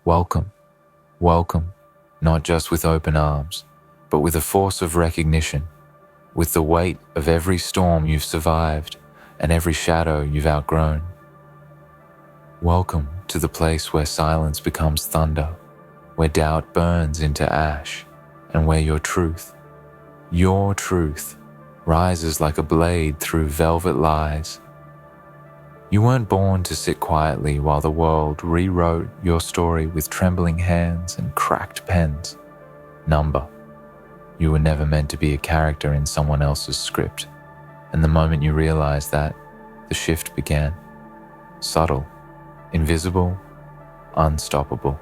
Welcome, welcome, not just with open arms, but with a force of recognition, with the weight of every storm you've survived and every shadow you've outgrown. Welcome to the place where silence becomes thunder, where doubt burns into ash, and where your truth, rises like a blade through velvet lies. You weren't born to sit quietly while the world rewrote your story with trembling hands and cracked pens. Number. You were never meant to be a character in someone else's script, and the moment you realized that, the shift began. Subtle, invisible, unstoppable.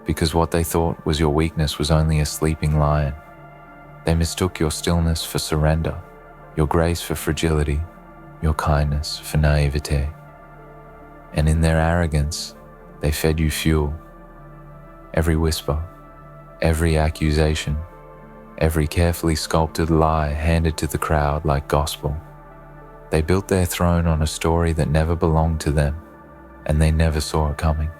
Because what they thought was your weakness was only a sleeping lion. They mistook your stillness for surrender, your grace for fragility, your kindness for naivete. And in their arrogance, they fed you fuel. Every whisper, every accusation, every carefully sculpted lie handed to the crowd like gospel. They built their throne on a story that never belonged to them, and they never saw it coming.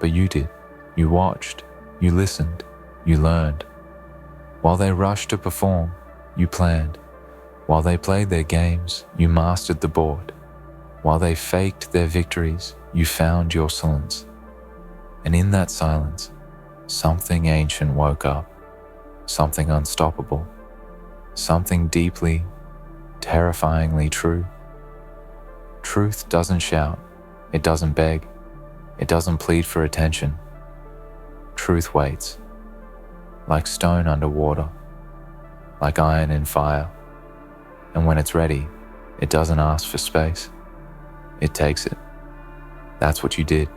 But you did. You watched, you listened, you learned. While they rushed to perform, you planned. While they played their games, you mastered the board. While they faked their victories, you found your silence. And in that silence, something ancient woke up, something unstoppable, something deeply, terrifyingly true. Truth doesn't shout, it doesn't beg, it doesn't plead for attention. Truth waits, like stone under water, like iron in fire. And when it's ready, it doesn't ask for space. It takes it. That's what you did.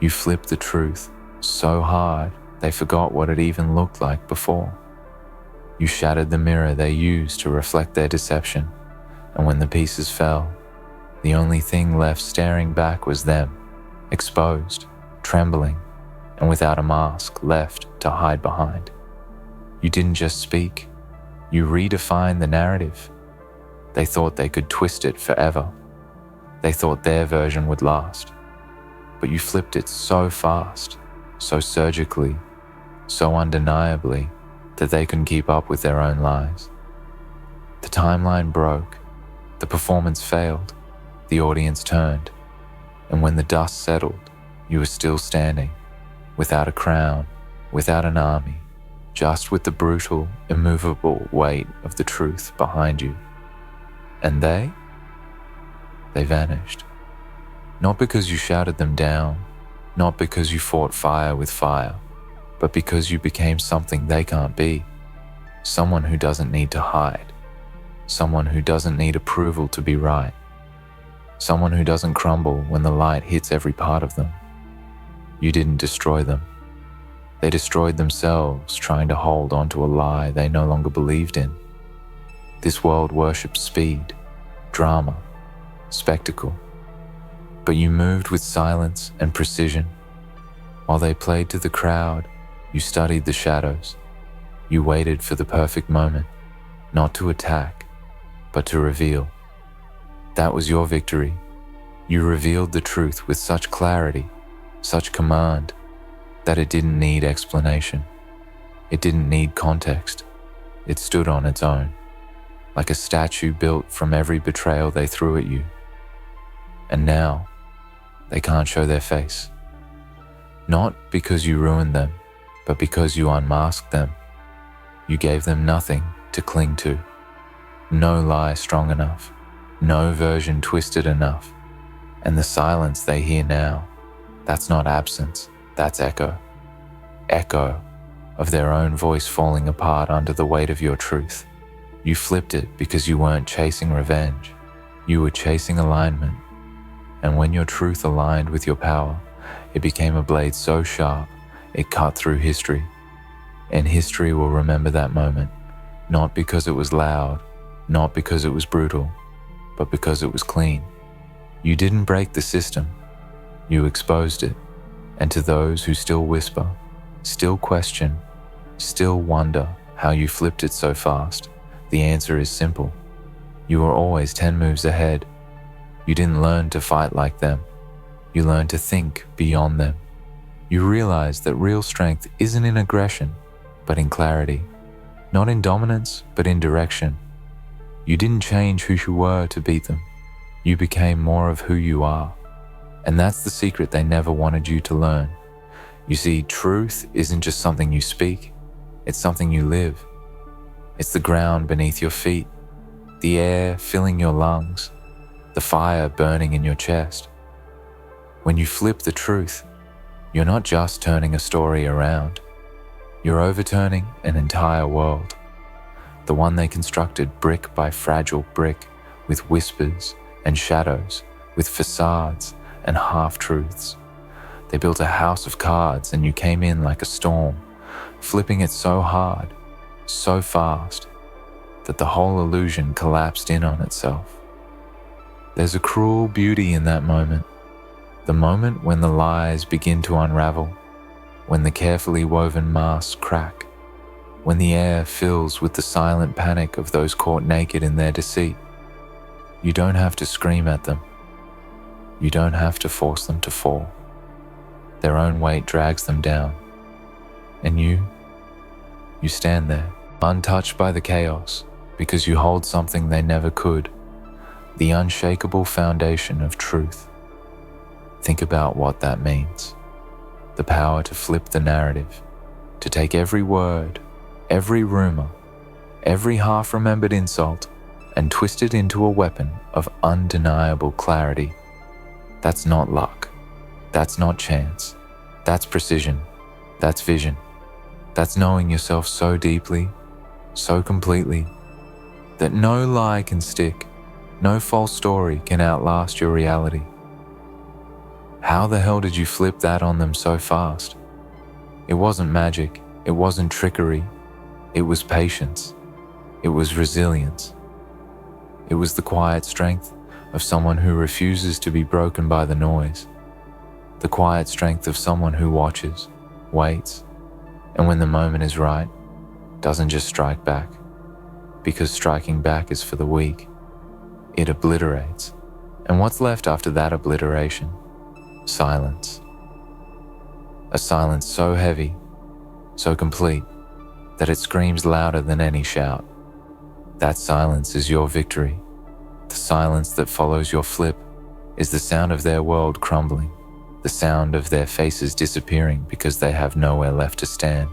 You flipped the truth so hard they forgot what it even looked like before. You shattered the mirror they used to reflect their deception, and when the pieces fell, the only thing left staring back was them, exposed, trembling, and without a mask left to hide behind. You didn't just speak, you redefined the narrative. They thought they could twist it forever. They thought their version would last. But you flipped it so fast, so surgically, so undeniably, that they couldn't keep up with their own lies. The timeline broke, the performance failed, the audience turned, and when the dust settled, you were still standing, without a crown, without an army, just with the brutal, immovable weight of the truth behind you. And they vanished. Not because you shouted them down, not because you fought fire with fire, but because you became something they can't be. Someone who doesn't need to hide. Someone who doesn't need approval to be right. Someone who doesn't crumble when the light hits every part of them. You didn't destroy them. They destroyed themselves trying to hold onto a lie they no longer believed in. This world worships speed, drama, spectacle. But you moved with silence and precision. While they played to the crowd, you studied the shadows. You waited for the perfect moment, not to attack, but to reveal. That was your victory. You revealed the truth with such clarity, such command, that it didn't need explanation. It didn't need context. It stood on its own, like a statue built from every betrayal they threw at you. And now, they can't show their face. Not because you ruined them, but because you unmasked them. You gave them nothing to cling to. No lie strong enough, no version twisted enough. And the silence they hear now, that's not absence, that's echo. Echo of their own voice falling apart under the weight of your truth. You flipped it because you weren't chasing revenge. You were chasing alignment. And when your truth aligned with your power, it became a blade so sharp, it cut through history. And history will remember that moment, not because it was loud, not because it was brutal, but because it was clean. You didn't break the system, you exposed it. And to those who still whisper, still question, still wonder how you flipped it so fast, the answer is simple. You were always 10 moves ahead. You didn't learn to fight like them. You learned to think beyond them. You realize that real strength isn't in aggression, but in clarity. Not in dominance, but in direction. You didn't change who you were to beat them. You became more of who you are. And that's the secret they never wanted you to learn. You see, truth isn't just something you speak, it's something you live. It's the ground beneath your feet, the air filling your lungs, the fire burning in your chest. When you flip the truth, you're not just turning a story around. You're overturning an entire world. The one they constructed brick by fragile brick, with whispers and shadows, with facades and half-truths. They built a house of cards and you came in like a storm, flipping it so hard, so fast, that the whole illusion collapsed in on itself. There's a cruel beauty in that moment, the moment when the lies begin to unravel, when the carefully woven masks crack, when the air fills with the silent panic of those caught naked in their deceit. You don't have to scream at them. You don't have to force them to fall. Their own weight drags them down. And you stand there, untouched by the chaos, because you hold something they never could, the unshakable foundation of truth. Think about what that means. The power to flip the narrative, to take every word, every rumor, every half-remembered insult, and twist it into a weapon of undeniable clarity. That's not luck. That's not chance. That's precision. That's vision. That's knowing yourself so deeply, so completely, that no lie can stick, no false story can outlast your reality. How the hell did you flip that on them so fast? It wasn't magic. It wasn't trickery. It was patience. It was resilience. It was the quiet strength of someone who refuses to be broken by the noise. The quiet strength of someone who watches, waits, and when the moment is right, doesn't just strike back. Because striking back is for the weak. It obliterates. And what's left after that obliteration? Silence. A silence so heavy, so complete, that it screams louder than any shout. That silence is your victory. The silence that follows your flip is the sound of their world crumbling, the sound of their faces disappearing because they have nowhere left to stand.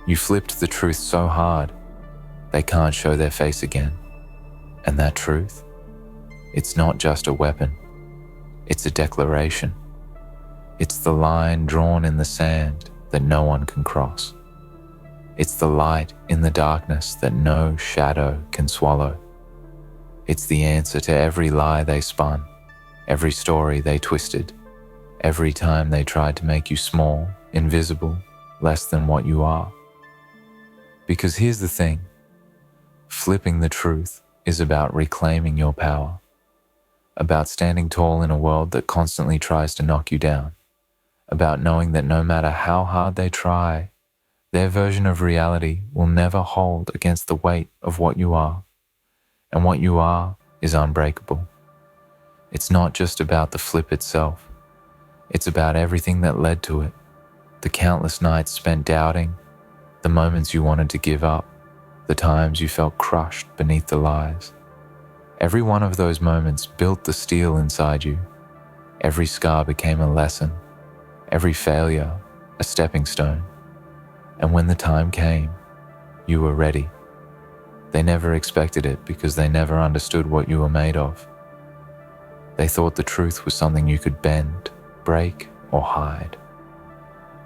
You flipped the truth so hard, they can't show their face again. And that truth? It's not just a weapon. It's a declaration. It's the line drawn in the sand that no one can cross. It's the light in the darkness that no shadow can swallow. It's the answer to every lie they spun, every story they twisted, every time they tried to make you small, invisible, less than what you are. Because here's the thing, flipping the truth is about reclaiming your power, about standing tall in a world that constantly tries to knock you down, about knowing that no matter how hard they try, their version of reality will never hold against the weight of what you are. And what you are is unbreakable. It's not just about the flip itself. It's about everything that led to it. The countless nights spent doubting, the moments you wanted to give up, the times you felt crushed beneath the lies. Every one of those moments built the steel inside you. Every scar became a lesson. Every failure, a stepping stone. And when the time came, you were ready. They never expected it because they never understood what you were made of. They thought the truth was something you could bend, break, or hide.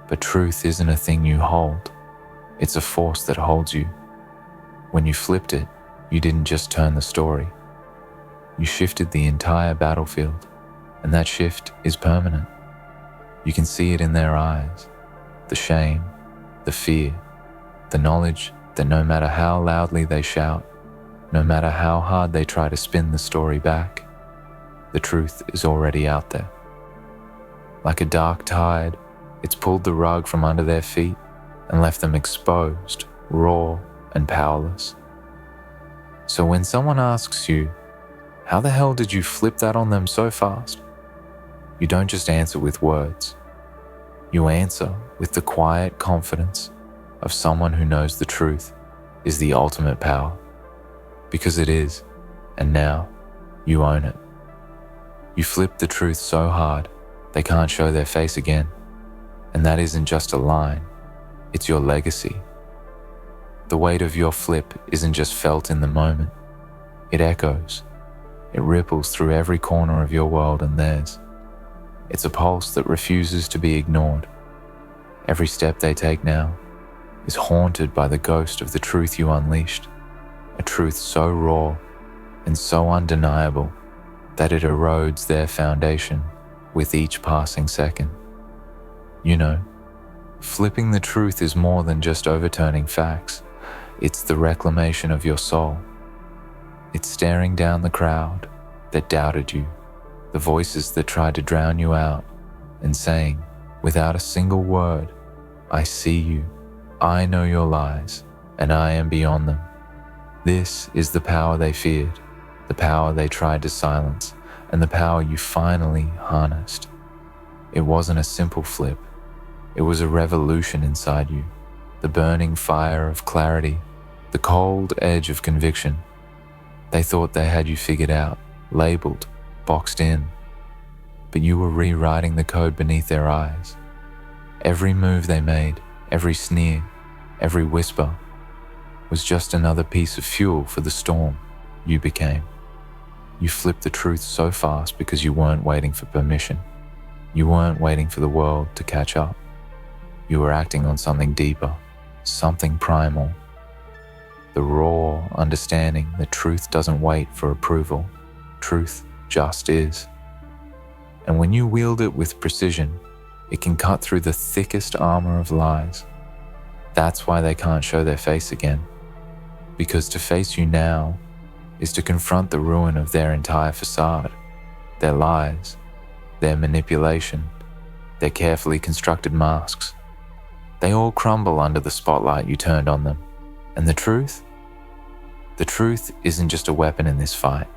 But truth isn't a thing you hold. It's a force that holds you. When you flipped it, you didn't just turn the story. You shifted the entire battlefield, and that shift is permanent. You can see it in their eyes, the shame, the fear, the knowledge that no matter how loudly they shout, no matter how hard they try to spin the story back, the truth is already out there. Like a dark tide, it's pulled the rug from under their feet and left them exposed, raw, and powerless. So when someone asks you, how the hell did you flip that on them so fast? You don't just answer with words. You answer with the quiet confidence of someone who knows the truth is the ultimate power, because it is, and now you own it. You flip the truth so hard they can't show their face again, and that isn't just a line, it's your legacy. The weight of your flip isn't just felt in the moment, it echoes. It ripples through every corner of your world and theirs. It's a pulse that refuses to be ignored. Every step they take now is haunted by the ghost of the truth you unleashed, a truth so raw and so undeniable that it erodes their foundation with each passing second. You know, flipping the truth is more than just overturning facts. It's the reclamation of your soul. It's staring down the crowd that doubted you, the voices that tried to drown you out, and saying, without a single word, I see you, I know your lies, and I am beyond them. This is the power they feared, the power they tried to silence, and the power you finally harnessed. It wasn't a simple flip. It was a revolution inside you, the burning fire of clarity, the cold edge of conviction. They thought they had you figured out, labeled, boxed in, but you were rewriting the code beneath their eyes. Every move they made, every sneer, every whisper was just another piece of fuel for the storm you became. You flipped the truth so fast because you weren't waiting for permission. You weren't waiting for the world to catch up. You were acting on something deeper, something primal. The raw understanding that truth doesn't wait for approval. Truth just is. And when you wield it with precision, it can cut through the thickest armor of lies. That's why they can't show their face again. Because to face you now is to confront the ruin of their entire facade, their lies, their manipulation, their carefully constructed masks. They all crumble under the spotlight you turned on them. And the truth? The truth isn't just a weapon in this fight.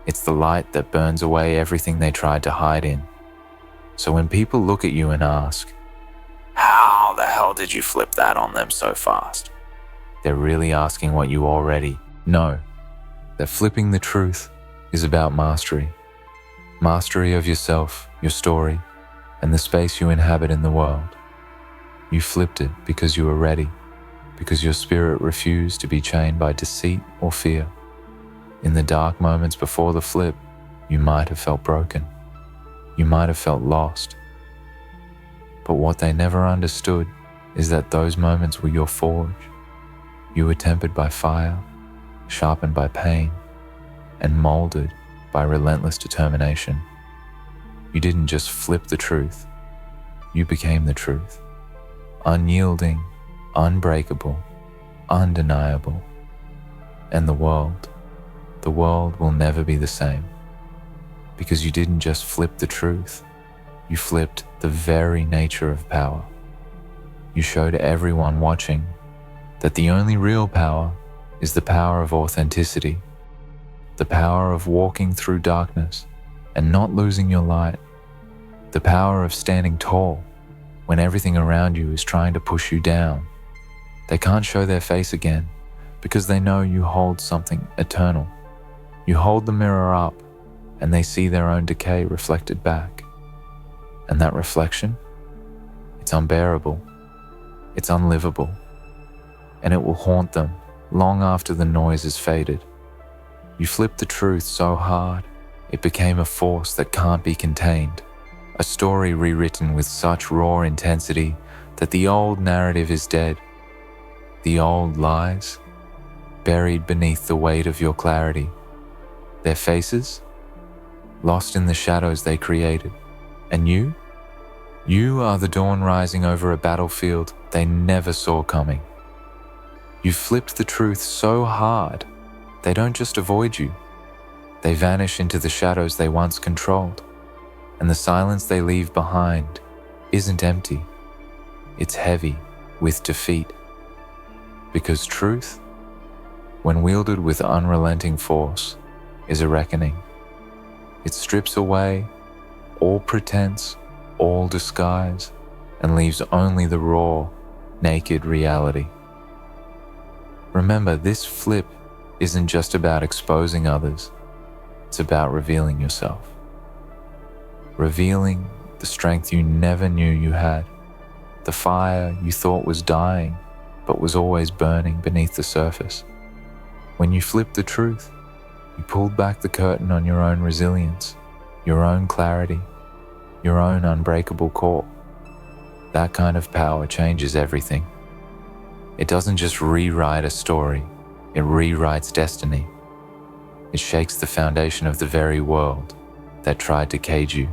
It's the light that burns away everything they tried to hide in. So when people look at you and ask, how the hell did you flip that on them so fast? They're really asking what you already know. That flipping the truth is about mastery. Mastery of yourself, your story, and the space you inhabit in the world. You flipped it because you were ready, because your spirit refused to be chained by deceit or fear. In the dark moments before the flip, you might have felt broken. You might have felt lost. But what they never understood is that those moments were your forge. You were tempered by fire, sharpened by pain, and molded by relentless determination. You didn't just flip the truth, you became the truth. Unyielding, unbreakable, undeniable. And the world will never be the same. Because you didn't just flip the truth, you flipped the very nature of power. You showed everyone watching that the only real power is the power of authenticity, the power of walking through darkness and not losing your light, the power of standing tall when everything around you is trying to push you down. They can't show their face again because they know you hold something eternal. You hold the mirror up and they see their own decay reflected back. And that reflection, it's unbearable, it's unlivable, and it will haunt them long after the noise has faded. You flipped the truth so hard, it became a force that can't be contained, a story rewritten with such raw intensity that the old narrative is dead. The old lies, buried beneath the weight of your clarity. Their faces, lost in the shadows they created. And you? You are the dawn rising over a battlefield they never saw coming. You flipped the truth so hard, they don't just avoid you. They vanish into the shadows they once controlled. And the silence they leave behind isn't empty. It's heavy with defeat. Because truth, when wielded with unrelenting force, is a reckoning. It strips away all pretense, all disguise, and leaves only the raw, naked reality. Remember, this flip isn't just about exposing others, it's about revealing yourself. Revealing the strength you never knew you had, the fire you thought was dying but was always burning beneath the surface. When you flipped the truth, you pulled back the curtain on your own resilience, your own clarity, your own unbreakable core. That kind of power changes everything. It doesn't just rewrite a story, it rewrites destiny. It shakes the foundation of the very world that tried to cage you.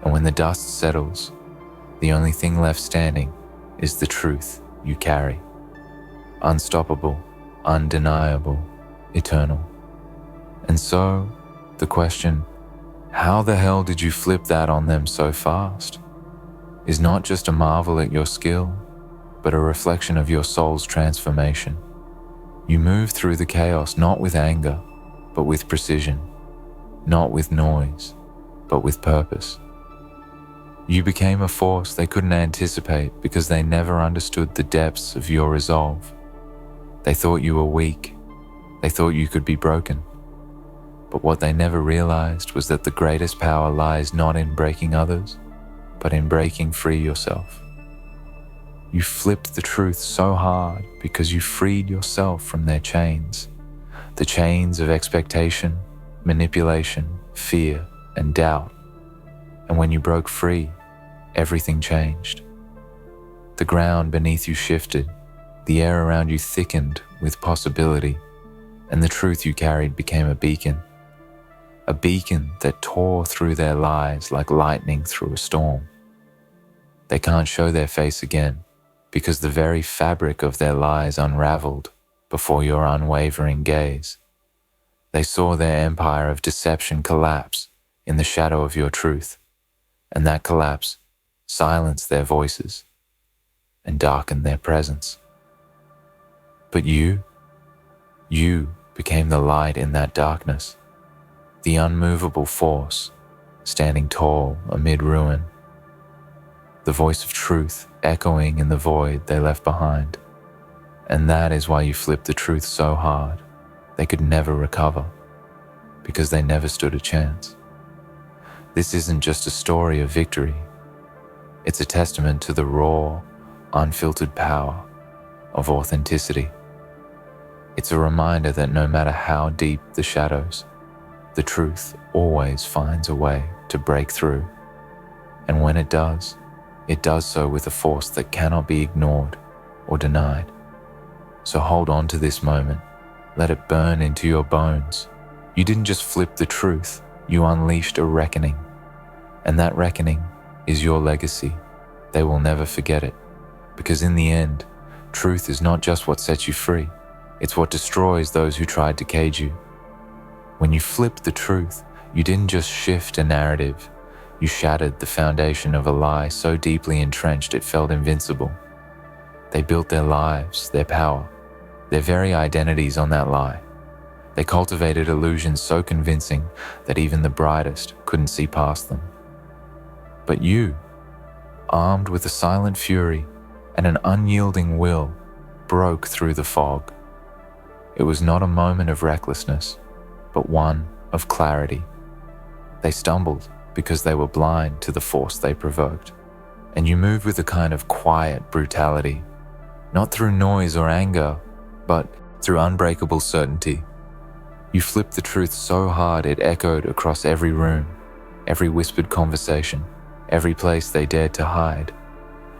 And when the dust settles, the only thing left standing is the truth you carry. Unstoppable, undeniable, eternal. And so, the question, how the hell did you flip that on them so fast, is not just a marvel at your skill, but a reflection of your soul's transformation. You move through the chaos not with anger, but with precision, not with noise, but with purpose. You became a force they couldn't anticipate because they never understood the depths of your resolve. They thought you were weak. They thought you could be broken. But what they never realized was that the greatest power lies not in breaking others, but in breaking free yourself. You flipped the truth so hard because you freed yourself from their chains, the chains of expectation, manipulation, fear, and doubt. And when you broke free, everything changed. The ground beneath you shifted, the air around you thickened with possibility, and the truth you carried became a beacon that tore through their lives like lightning through a storm. They can't show their face again because the very fabric of their lies unraveled before your unwavering gaze. They saw their empire of deception collapse in the shadow of your truth, and that collapse silenced their voices and darkened their presence. But you became the light in that darkness, the unmovable force standing tall amid ruin, the voice of truth echoing in the void they left behind. And that is why you flipped the truth so hard they could never recover, because they never stood a chance. This isn't just a story of victory. It's a testament to the raw, unfiltered power of authenticity. It's a reminder that no matter how deep the shadows, the truth always finds a way to break through. And when it does so with a force that cannot be ignored or denied. So hold on to this moment. Let it burn into your bones. You didn't just flip the truth, you unleashed a reckoning. And that reckoning is your legacy. They will never forget it. Because in the end, truth is not just what sets you free, it's what destroys those who tried to cage you. When you flipped the truth, you didn't just shift a narrative, you shattered the foundation of a lie so deeply entrenched it felt invincible. They built their lives, their power, their very identities on that lie. They cultivated illusions so convincing that even the brightest couldn't see past them. But you, armed with a silent fury and an unyielding will, broke through the fog. It was not a moment of recklessness, but one of clarity. They stumbled because they were blind to the force they provoked. And you moved with a kind of quiet brutality, not through noise or anger, but through unbreakable certainty. You flipped the truth so hard it echoed across every room, every whispered conversation, every place they dared to hide.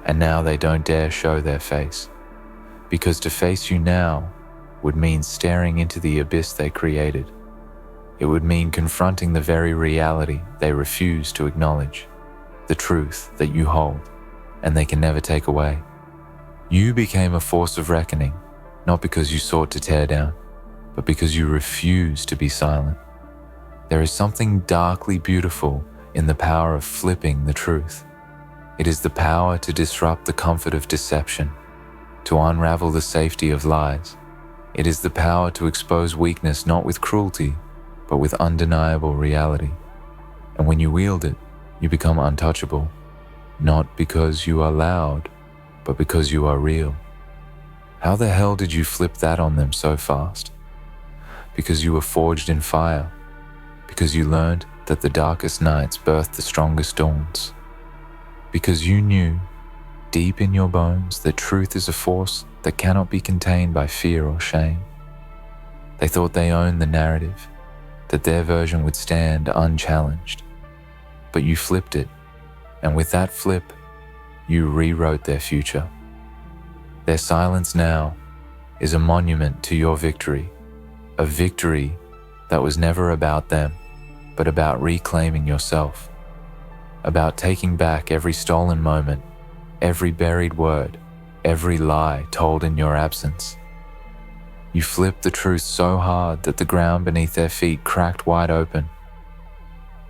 And now they don't dare show their face. Because to face you now would mean staring into the abyss they created. It would mean confronting the very reality they refuse to acknowledge, the truth that you hold, and they can never take away. You became a force of reckoning, not because you sought to tear down, but because you refused to be silent. There is something darkly beautiful in the power of flipping the truth. It is the power to disrupt the comfort of deception, to unravel the safety of lies. It is the power to expose weakness not with cruelty, but with undeniable reality. And when you wield it, you become untouchable. not because you are loud, but because you are real. How the hell did you flip that on them so fast? Because you were forged in fire, because you learned that the darkest nights birth the strongest dawns, because you knew deep in your bones that truth is a force that cannot be contained by fear or shame. They thought they owned the narrative, that their version would stand unchallenged. But you flipped it, and with that flip, you rewrote their future. Their silence now is a monument to your victory, a victory that was never about them, but about reclaiming yourself, about taking back every stolen moment, every buried word, every lie told in your absence. You flipped the truth so hard that the ground beneath their feet cracked wide open.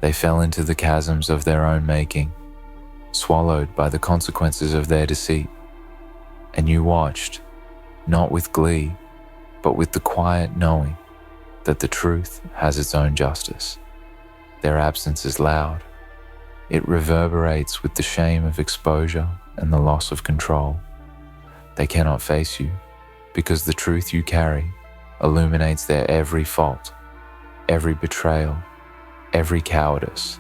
They fell into the chasms of their own making, swallowed by the consequences of their deceit. And you watched, not with glee, but with the quiet knowing that the truth has its own justice. Their absence is loud. It reverberates with the shame of exposure and the loss of control. They cannot face you because the truth you carry illuminates their every fault, every betrayal, every cowardice.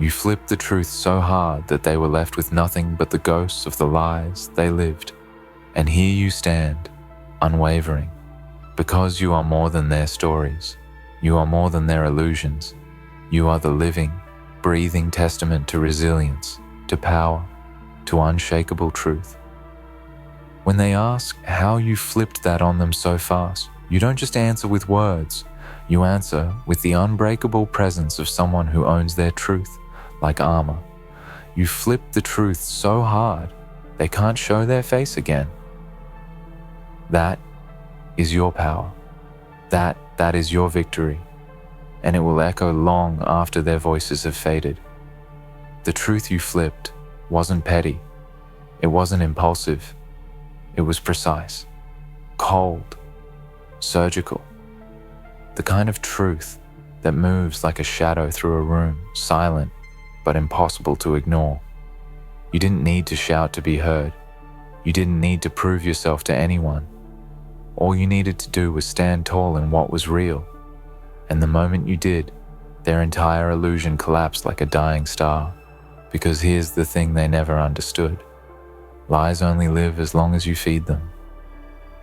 You flipped the truth so hard that they were left with nothing but the ghosts of the lies they lived. And here you stand, unwavering, because you are more than their stories. You are more than their illusions. You are the living, breathing testament to resilience, to power, to unshakable truth. When they ask how you flipped that on them so fast, you don't just answer with words. You answer with the unbreakable presence of someone who owns their truth, like armor. You flip the truth so hard, they can't show their face again. That is your power. That is your victory. And it will echo long after their voices have faded. The truth you flipped wasn't petty. It wasn't impulsive. It was precise, cold, surgical. The kind of truth that moves like a shadow through a room, silent but impossible to ignore. You didn't need to shout to be heard. You didn't need to prove yourself to anyone. All you needed to do was stand tall in what was real. And the moment you did, their entire illusion collapsed like a dying star. Because here's the thing they never understood. Lies only live as long as you feed them.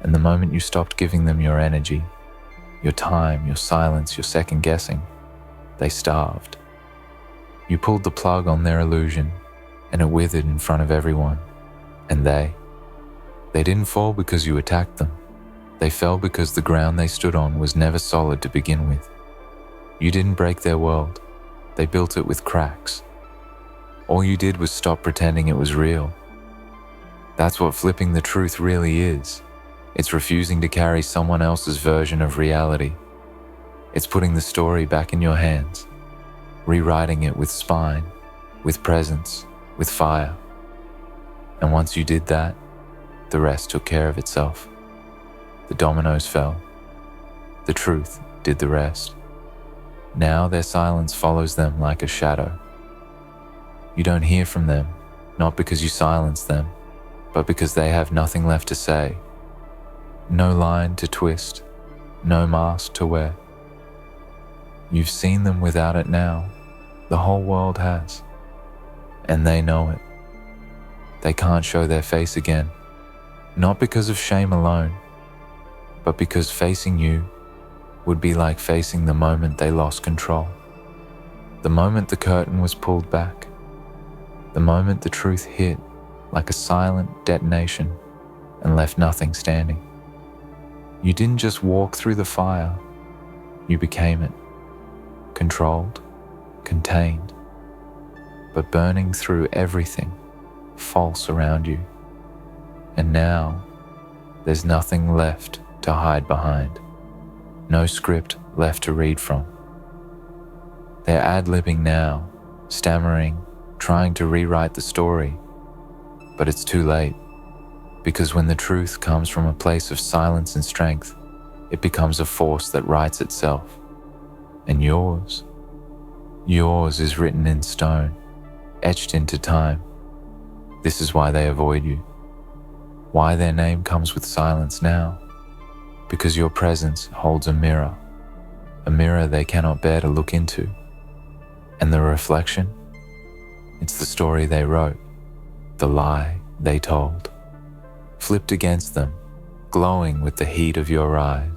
And the moment you stopped giving them your energy, your time, your silence, your second guessing, they starved. You pulled the plug on their illusion, and it withered in front of everyone. And they didn't fall because you attacked them. They fell because the ground they stood on was never solid to begin with. You didn't break their world. They built it with cracks. All you did was stop pretending it was real. That's what flipping the truth really is. It's refusing to carry someone else's version of reality. It's putting the story back in your hands, rewriting it with spine, with presence, with fire. And once you did that, the rest took care of itself. The dominoes fell. The truth did the rest. Now their silence follows them like a shadow. You don't hear from them, not because you silence them, but because they have nothing left to say. No line to twist, no mask to wear. You've seen them without it now. The whole world has. And they know it. They can't show their face again, not because of shame alone, but because facing you would be like facing the moment they lost control. The moment the curtain was pulled back. The moment the truth hit like a silent detonation and left nothing standing. You didn't just walk through the fire, you became it. Controlled, contained, but burning through everything false around you. And now, there's nothing left to hide behind. No script left to read from. They're ad-libbing now, stammering, trying to rewrite the story. But it's too late, because when the truth comes from a place of silence and strength, it becomes a force that writes itself. And yours is written in stone, etched into time, This is why they avoid you. Why their name comes with silence now. Because your presence holds a mirror they cannot bear to look into. And the reflection? It's the story they wrote, the lie they told. Flipped against them, glowing with the heat of your eyes.